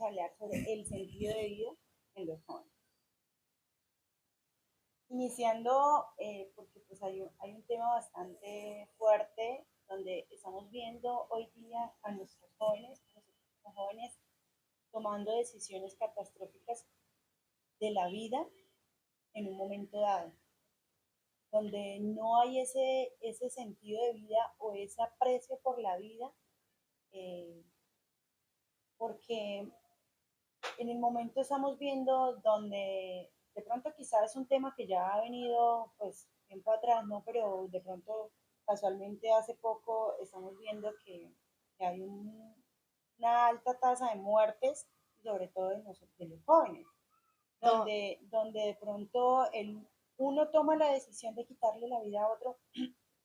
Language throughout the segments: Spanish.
hablar sobre el sentido de vida en los jóvenes. Iniciando, porque pues hay un tema bastante fuerte donde estamos viendo hoy día a nuestros jóvenes tomando decisiones catastróficas de la vida en un momento dado, donde no hay ese sentido de vida o ese aprecio por la vida, eh, porque en el momento estamos viendo donde de pronto quizás es un tema que ya ha venido pues tiempo atrás, ¿no? Pero de pronto casualmente hace poco estamos viendo que hay una alta tasa de muertes, sobre todo de los jóvenes, No, donde de pronto uno toma la decisión de quitarle la vida a otro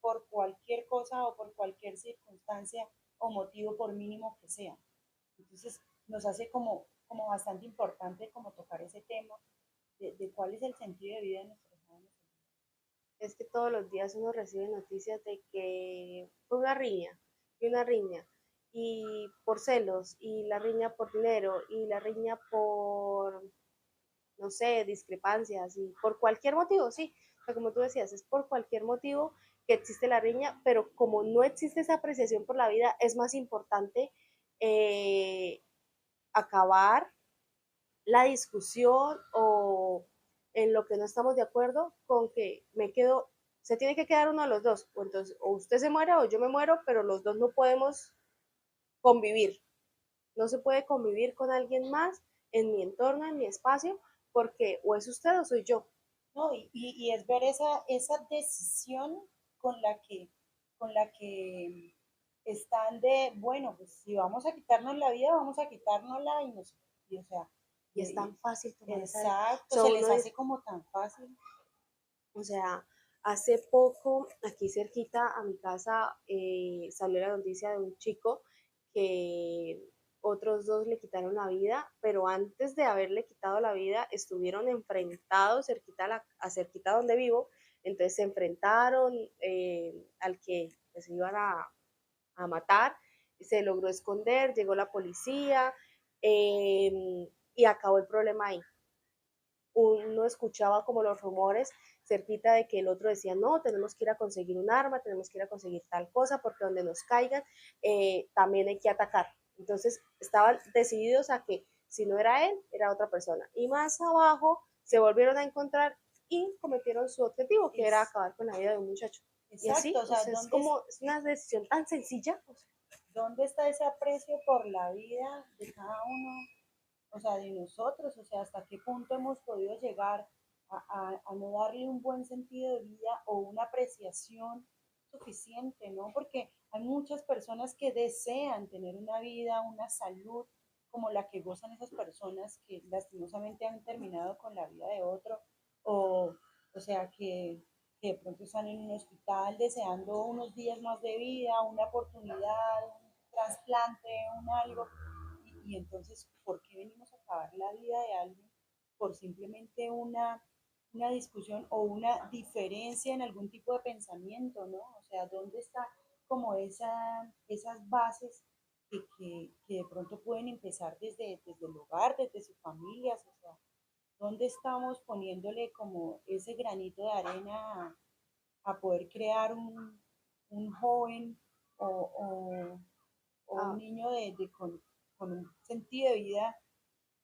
por cualquier cosa o por cualquier circunstancia o motivo, por mínimo que sea. Entonces, nos hace como bastante importante como tocar ese tema de cuál es el sentido de vida de nuestros jóvenes. es que todos los días uno recibe noticias de que fue una riña y una riña, y por celos, y la riña por dinero, y la riña por, no sé, discrepancias, y por cualquier motivo, sí. O sea, como tú decías, es por cualquier motivo que existe la riña, pero como no existe esa apreciación por la vida, es más importante eh, acabar la discusión o en lo que no estamos de acuerdo con que me quedo, se tiene que quedar uno de los dos, o entonces o usted se muere o yo me muero, pero los dos no podemos convivir, no se puede convivir con alguien más en mi entorno, en mi espacio, porque o es usted o soy yo. ¿No? Y es ver esa decisión con la que, con la que están de, bueno, pues si vamos a quitarnos la vida, vamos a quitárnosla o sea, Y es tan fácil tomar esa, o exacto, sea, se uno, les hace como tan fácil. o sea, hace poco, aquí cerquita a mi casa, salió la noticia de un chico que otros dos le quitaron la vida, pero antes de haberle quitado la vida, estuvieron enfrentados cerquita a cerquita donde vivo, entonces se enfrentaron al que pues, iban a matar, se logró esconder, llegó la policía y acabó el problema ahí. Uno escuchaba como los rumores cerquita de que el otro decía, no, tenemos que ir a conseguir un arma, tenemos que ir a conseguir tal cosa, porque donde nos caigan también hay que atacar. Entonces estaban decididos a que si no era él, era otra persona. Y más abajo se volvieron a encontrar y cometieron su objetivo, que era Es, acabar con la vida de un muchacho. Y exacto, así, o o sea, sea, es como, es una decisión tan sencilla. O sea, ¿dónde está ese aprecio por la vida de cada uno? O sea, de nosotros, o sea, hasta qué punto hemos podido llegar a no darle un buen sentido de vida o una apreciación suficiente, ¿no? Porque hay muchas personas que desean tener una vida, una salud como la que gozan esas personas que lastimosamente han terminado con la vida de otro, o, o sea, que de pronto están en un hospital deseando unos días más de vida, una oportunidad, un trasplante, un algo, y entonces, ¿por qué venimos a acabar la vida de alguien por simplemente una discusión o una diferencia en algún tipo de pensamiento, ¿no? O sea, ¿dónde está como esas bases que de pronto pueden empezar desde el hogar, desde sus familias? O sea, ¿dónde estamos poniéndole como ese granito de arena a poder crear un joven o, o, o un a, niño con un sentido de vida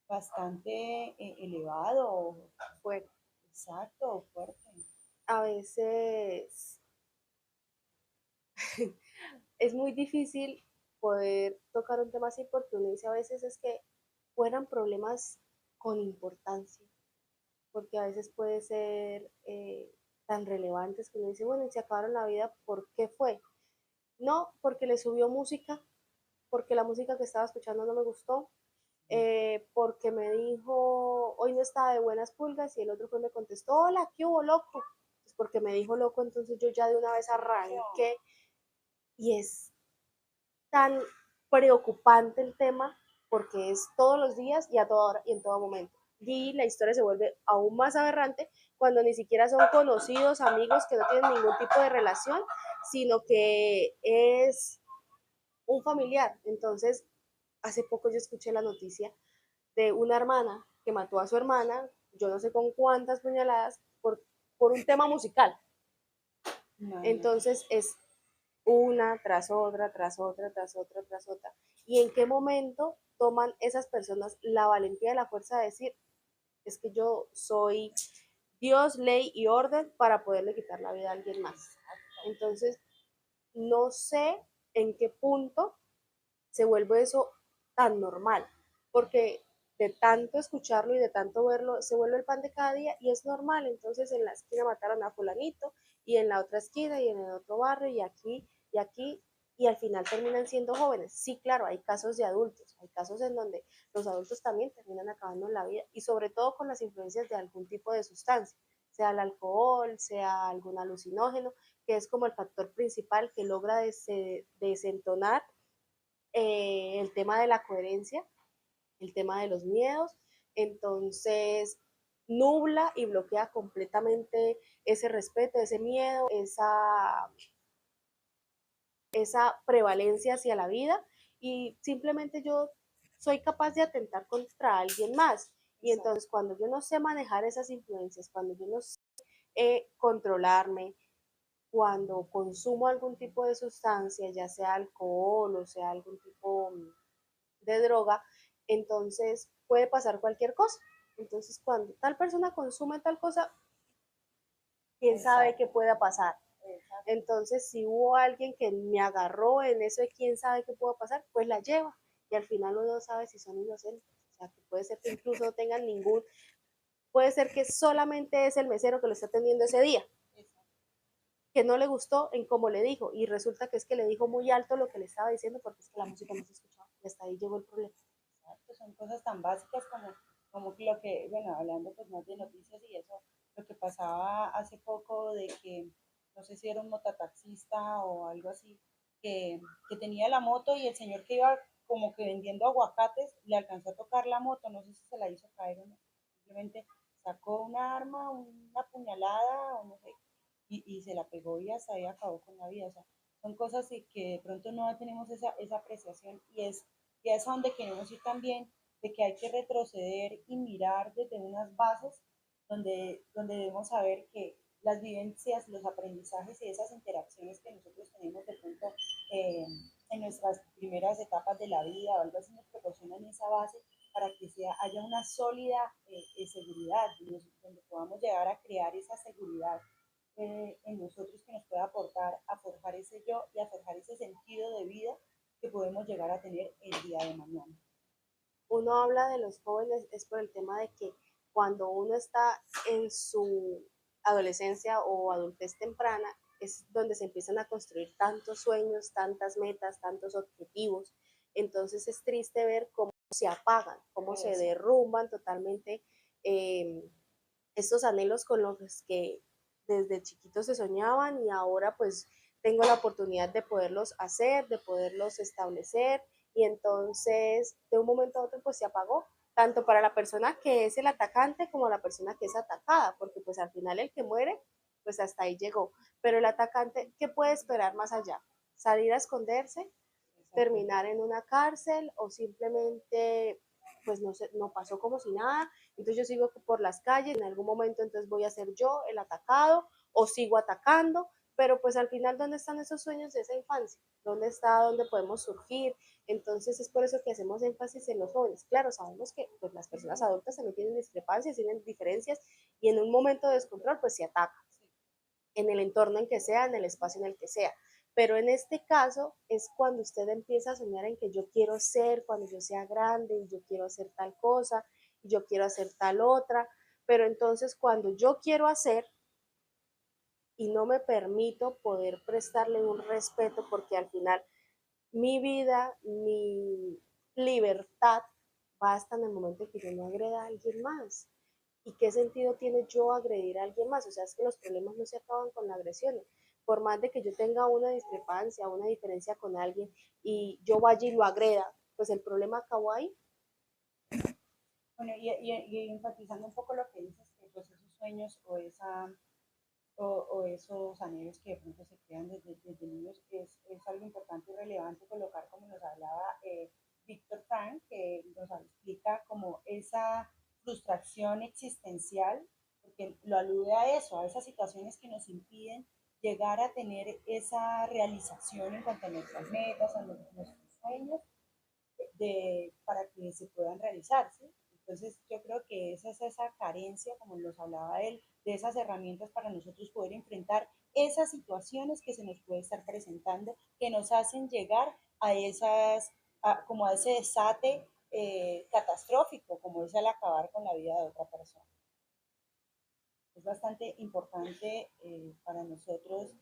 bastante elevado, fue, exacto, fuerte? a veces es muy difícil poder tocar un tema así porque uno dice a veces es que fueran problemas con importancia, porque a veces puede ser tan relevantes que uno dice, bueno, y se acabaron la vida, ¿por qué fue? No, porque le subió música, porque la música que estaba escuchando no me gustó, porque me dijo, hoy no estaba de buenas pulgas, y el otro fue me contestó, hola, ¿qué hubo, loco? Pues porque me dijo loco, entonces yo ya de una vez arranqué, y es tan preocupante el tema porque es todos los días y a toda hora y en todo momento. Y la historia se vuelve aún más aberrante cuando ni siquiera son conocidos, amigos que no tienen ningún tipo de relación, sino que es un familiar. Entonces, hace poco yo escuché la noticia de una hermana que mató a su hermana, yo no sé con cuántas puñaladas, por un tema musical. Imagínate. Entonces es una tras otra, tras otra, tras otra, tras otra. ¿Y en qué momento toman esas personas la valentía y la fuerza de decir, es que yo soy Dios, ley y orden para poderle quitar la vida a alguien más? Entonces, no sé en qué punto se vuelve eso tan normal, porque de tanto escucharlo y de tanto verlo, se vuelve el pan de cada día y es normal. Entonces en la esquina mataron a fulanito y en la otra esquina y en el otro barrio y aquí y al final terminan siendo jóvenes. Sí, claro, hay casos de adultos, hay casos en donde los adultos también terminan acabando en la vida y sobre todo con las influencias de algún tipo de sustancia, sea el alcohol, sea algún alucinógeno, que es como el factor principal que logra desentonar el tema de la coherencia, el tema de los miedos, entonces nubla y bloquea completamente ese respeto, ese miedo, esa prevalencia hacia la vida y simplemente yo soy capaz de atentar contra alguien más. Y Exacto. entonces cuando yo no sé manejar esas influencias, cuando yo no sé controlarme, cuando consumo algún tipo de sustancia, ya sea alcohol o sea algún tipo de droga, entonces puede pasar cualquier cosa. Entonces, cuando tal persona consume tal cosa, quién sabe Exacto. qué pueda pasar. Exacto. Entonces, si hubo alguien que me agarró en eso de quién sabe qué pueda pasar, pues la lleva. Y al final uno no sabe si son inocentes. O sea, que puede ser que incluso no tengan ningún, puede ser que solamente es el mesero que lo está atendiendo ese día, que no le gustó en cómo le dijo, y resulta que es que le dijo muy alto lo que le estaba diciendo porque es que la música no se escuchaba, y hasta ahí llegó el problema. Exacto, son cosas tan básicas como lo que, bueno, hablando pues más de noticias y eso, lo que pasaba hace poco de que, no sé si era un mototaxista o algo así, que tenía la moto y el señor que iba como que vendiendo aguacates le alcanzó a tocar la moto, no sé si se la hizo caer o no, simplemente sacó una arma, una puñalada o no sé, y se la pegó y hasta ahí acabó con la vida, o sea, son cosas que de pronto no tenemos esa apreciación y es a donde queremos ir también, de que hay que retroceder y mirar desde unas bases donde debemos saber que las vivencias, los aprendizajes y esas interacciones que nosotros tenemos de pronto eh, en nuestras primeras etapas de la vida o algo así nos proporcionan esa base para que haya una sólida seguridad, donde podamos llegar a crear esa seguridad en nosotros que nos pueda aportar a forjar ese yo y a forjar ese sentido de vida que podemos llegar a tener el día de mañana. Uno habla de los jóvenes es por el tema de que cuando uno está en su adolescencia o adultez temprana, es donde se empiezan a construir tantos sueños, tantas metas, tantos objetivos. Entonces es triste ver cómo se apagan, cómo se Eso. derrumban totalmente eh, estos anhelos con los que desde chiquitos se soñaban y ahora pues tengo la oportunidad de poderlos hacer, de poderlos establecer y entonces de un momento a otro pues se apagó, tanto para la persona que es el atacante como la persona que es atacada, porque pues al final el que muere pues hasta ahí llegó, pero el atacante, ¿qué puede esperar más allá? ¿Salir a esconderse? Exacto. ¿Terminar en una cárcel o simplemente pues no, no pasó como si nada? Entonces yo sigo por las calles, en algún momento entonces voy a ser yo el atacado o sigo atacando, pero pues al final, ¿dónde están esos sueños de esa infancia? ¿Dónde está, dónde podemos surgir? Entonces es por eso que hacemos énfasis en los jóvenes. Claro, sabemos que pues, las personas adultas también tienen discrepancias, tienen diferencias y en un momento de descontrol pues se ataca en el entorno en que sea, en el espacio en el que sea. Pero en este caso es cuando usted empieza a soñar en que yo quiero ser, cuando yo sea grande y yo quiero hacer tal cosa, y yo quiero hacer tal otra, pero entonces cuando yo quiero hacer y no me permito poder prestarle un respeto porque al final mi vida, mi libertad va hasta en el momento en que yo no agreda a alguien más. ¿Y qué sentido tiene yo agredir a alguien más? O sea, es que los problemas no se acaban con la agresión. Por más de que yo tenga una discrepancia, una diferencia con alguien y yo vaya y lo agreda, pues el problema acabó ahí. Bueno, y enfatizando un poco lo que dices, que pues esos sueños o esos anhelos que de pronto se crean desde niños es algo importante y relevante colocar, como nos hablaba Víctor Frank, que nos explica como esa frustración existencial, porque lo alude a eso, a esas situaciones que nos impiden llegar a tener esa realización en cuanto a nuestras metas, a nuestros sueños, para que se puedan realizar, ¿sí? Entonces yo creo que esa es esa carencia, como nos hablaba él, de esas herramientas para nosotros poder enfrentar esas situaciones que se nos puede estar presentando, que nos hacen llegar a esas, como a ese desate catastrófico, como es el acabar con la vida de otra persona. Es bastante importante para nosotros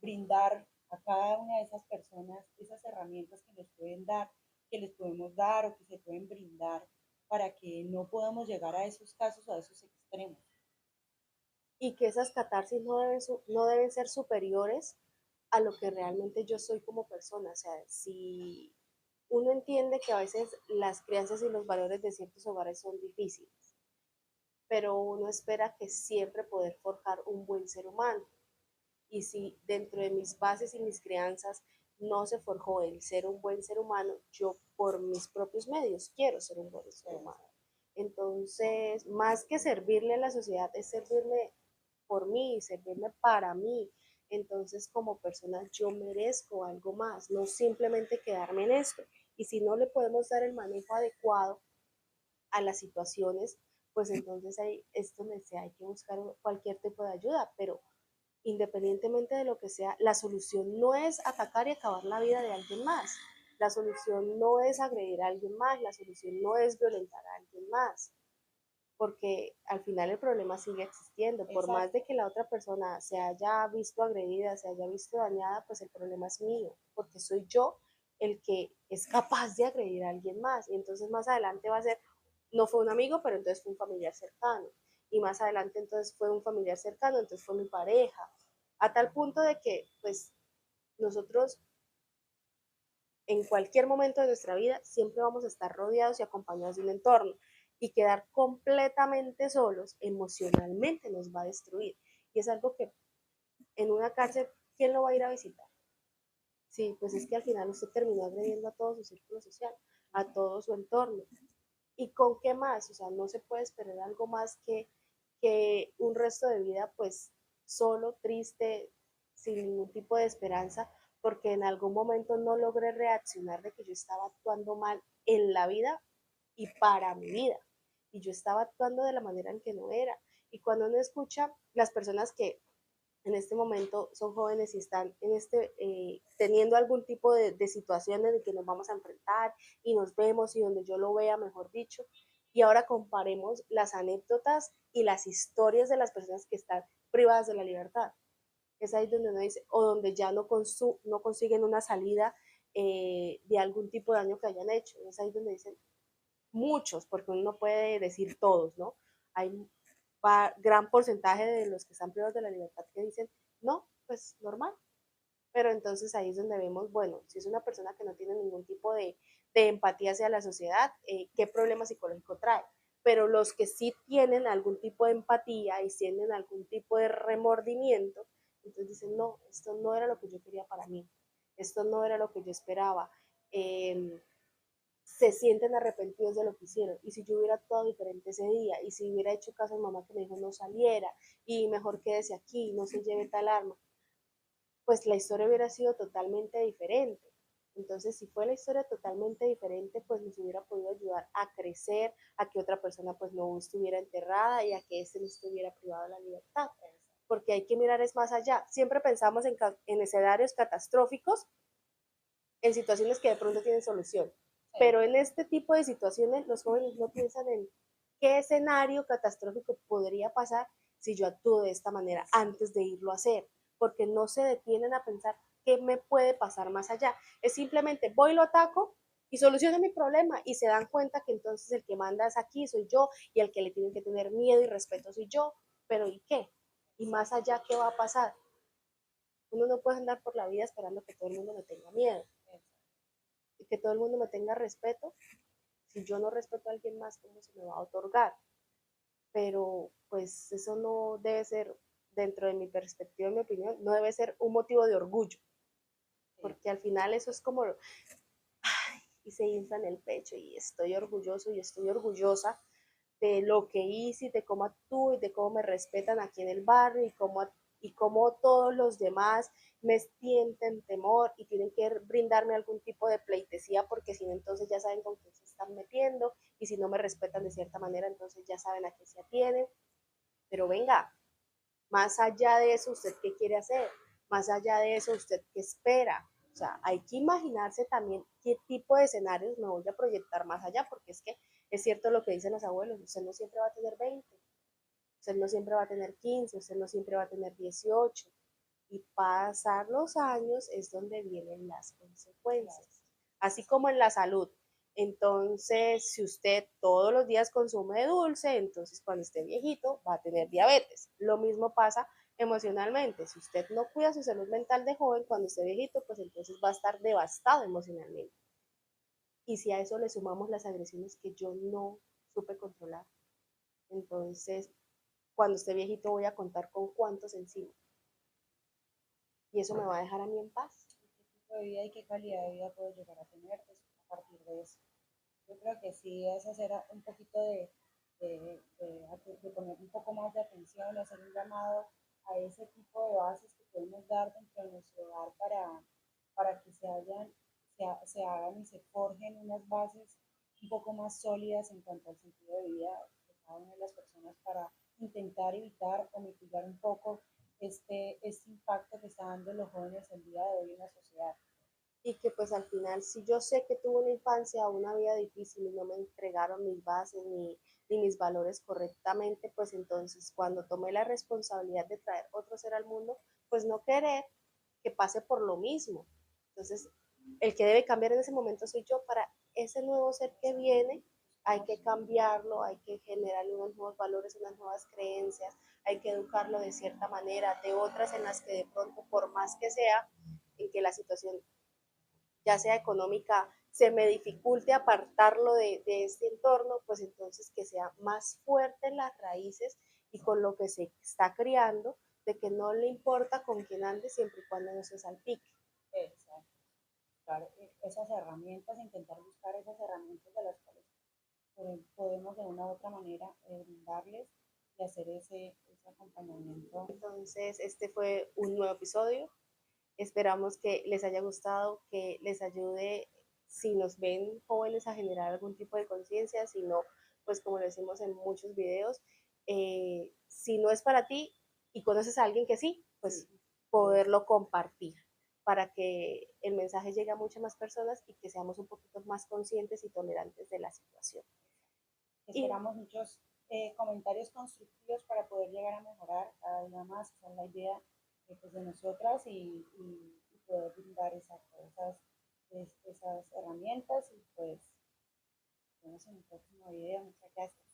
brindar a cada una de esas personas esas herramientas que nos pueden dar, que les podemos dar o que se pueden brindar para que no podamos llegar a esos casos, a esos extremos. Y que esas catarsis no deben ser superiores a lo que realmente yo soy como persona. O sea, si uno entiende que a veces las crianzas y los valores de ciertos hogares son difíciles, pero uno espera que siempre poder forjar un buen ser humano. Y si dentro de mis bases y mis crianzas no se forjó el ser un buen ser humano, yo por mis propios medios quiero ser un buen ser humano. Entonces, más que servirle a la sociedad, es servirme por mí, servirme para mí. Entonces, como persona, yo merezco algo más, no simplemente quedarme en esto. Y si no le podemos dar el manejo adecuado a las situaciones, pues entonces ahí es donde hay que buscar cualquier tipo de ayuda, pero independientemente de lo que sea, la solución no es atacar y acabar la vida de alguien más. La solución no es agredir a alguien más, la solución no es violentar a alguien más, porque al final el problema sigue existiendo. Por más Exacto. de que la otra persona se haya visto agredida, se haya visto dañada, pues el problema es mío, porque soy yo el que es capaz de agredir a alguien más. Y entonces más adelante va a ser, no fue un amigo, pero entonces fue un familiar cercano. Y más adelante entonces fue un familiar cercano, entonces fue mi pareja. A tal punto de que, pues, nosotros en cualquier momento de nuestra vida siempre vamos a estar rodeados y acompañados de un entorno, y quedar completamente solos emocionalmente nos va a destruir. Y es algo que en una cárcel, ¿quién lo va a ir a visitar? Sí, pues es que al final usted terminó agrediendo a todo su círculo social, a todo su entorno. ¿Y con qué más? O sea, no se puede esperar algo más que un resto de vida pues solo, triste, sin ningún tipo de esperanza, porque en algún momento no logré reaccionar de que yo estaba actuando mal en la vida y para mi vida. Y yo estaba actuando de la manera en que no era. Y cuando uno escucha las personas que en este momento son jóvenes y están teniendo algún tipo de situaciones de que nos vamos a enfrentar y nos vemos y donde yo lo vea, mejor dicho, y ahora comparemos las anécdotas y las historias de las personas que están privadas de la libertad. Es ahí donde uno dice, o donde ya no consiguen una salida de algún tipo de daño que hayan hecho. Es ahí donde dicen muchos, porque uno no puede decir todos, ¿no? Hay gran porcentaje de los que están privados de la libertad que dicen, no, pues normal. Pero entonces ahí es donde vemos, bueno, si es una persona que no tiene ningún tipo de empatía hacia la sociedad, ¿qué problema psicológico trae? Pero los que sí tienen algún tipo de empatía y tienen algún tipo de remordimiento, entonces dicen, no, esto no era lo que yo quería para mí, esto no era lo que yo esperaba. Se sienten arrepentidos de lo que hicieron. Y si yo hubiera actuado diferente ese día, y si hubiera hecho caso a mi mamá que me dijo no saliera, y mejor quédese aquí, no se lleve tal arma, pues la historia hubiera sido totalmente diferente. Entonces, si fue la historia totalmente diferente, pues nos hubiera podido ayudar a crecer, a que otra persona pues no estuviera enterrada y a que éste no estuviera privado de la libertad. Porque hay que mirar es más allá. Siempre pensamos en escenarios catastróficos, en situaciones que de pronto tienen solución. Sí. Pero en este tipo de situaciones los jóvenes no piensan en qué escenario catastrófico podría pasar si yo actúo de esta manera antes de irlo a hacer, porque no se detienen a pensar qué me puede pasar más allá. Es simplemente voy y lo ataco y soluciono mi problema, y se dan cuenta que entonces el que manda es aquí, soy yo, y el que le tienen que tener miedo y respeto soy yo. Pero ¿y qué? ¿Y más allá qué va a pasar? Uno no puede andar por la vida esperando que todo el mundo le tenga miedo y que todo el mundo me tenga respeto. Si yo no respeto a alguien más, ¿cómo se me va a otorgar? Pero pues eso no debe ser, dentro de mi perspectiva, en mi opinión, no debe ser un motivo de orgullo, Sí. porque al final eso es como, y se infla en el pecho y estoy orgulloso y estoy orgullosa, de lo que hice, de cómo actúo y de cómo me respetan aquí en el barrio y cómo todos los demás me sienten temor y tienen que brindarme algún tipo de pleitesía porque si no entonces ya saben con quién se están metiendo y si no me respetan de cierta manera entonces ya saben a qué se atienen. Pero venga, más allá de eso, ¿usted qué quiere hacer? Más allá de eso, ¿usted qué espera? O sea, hay que imaginarse también qué tipo de escenarios me voy a proyectar más allá, porque es que es cierto lo que dicen los abuelos, usted no siempre va a tener 20, usted no siempre va a tener 15, usted no siempre va a tener 18. Y pasar los años es donde vienen las consecuencias, así como en la salud. Entonces, si usted todos los días consume dulce, entonces cuando esté viejito va a tener diabetes. Lo mismo pasa emocionalmente. Si usted no cuida su salud mental de joven, cuando esté viejito, pues entonces va a estar devastado emocionalmente. Y si a eso le sumamos las agresiones que yo no supe controlar, entonces cuando esté viejito voy a contar con cuántos encima. Y eso me va a dejar a mí en paz. ¿Qué tipo de vida y qué calidad de vida puedo llegar a tener pues, a partir de eso? Yo creo que sí es hacer un poquito de poner un poco más de atención, hacer un llamado a ese tipo de bases que podemos dar dentro de nuestro hogar para que se hagan y se forjen unas bases un poco más sólidas en cuanto al sentido de vida de cada una de las personas para intentar evitar o mitigar un poco este impacto que están dando los jóvenes el día de hoy en la sociedad. Y que pues al final, si yo sé que tuve una infancia o una vida difícil y no me entregaron mis bases ni mis valores correctamente, pues entonces cuando tomé la responsabilidad de traer otro ser al mundo, pues no querer que pase por lo mismo. Entonces, el que debe cambiar en ese momento soy yo para ese nuevo ser que viene. Hay que cambiarlo, hay que generarle unos nuevos valores, unas nuevas creencias, hay que educarlo de cierta manera, de otras en las que de pronto, por más que sea, en que la situación ya sea económica, se me dificulte apartarlo de este entorno, pues entonces que sea más fuerte en las raíces y con lo que se está criando, de que no le importa con quién ande siempre y cuando no se salpique. Exacto. Buscar esas herramientas, intentar buscar esas herramientas de las cuales podemos de una u otra manera brindarles y hacer ese acompañamiento. Entonces, este fue un nuevo episodio. Esperamos que les haya gustado, que les ayude si nos ven jóvenes a generar algún tipo de conciencia, si no, pues como lo decimos en muchos videos, si no es para ti y conoces a alguien que sí, pues sí, poderlo compartir para que el mensaje llegue a muchas más personas y que seamos un poquito más conscientes y tolerantes de la situación. Esperamos muchos comentarios constructivos para poder llegar a mejorar cada día más, esa es la idea pues, de nosotras y poder brindar esas herramientas y pues vemos en el próximo video. Muchas gracias.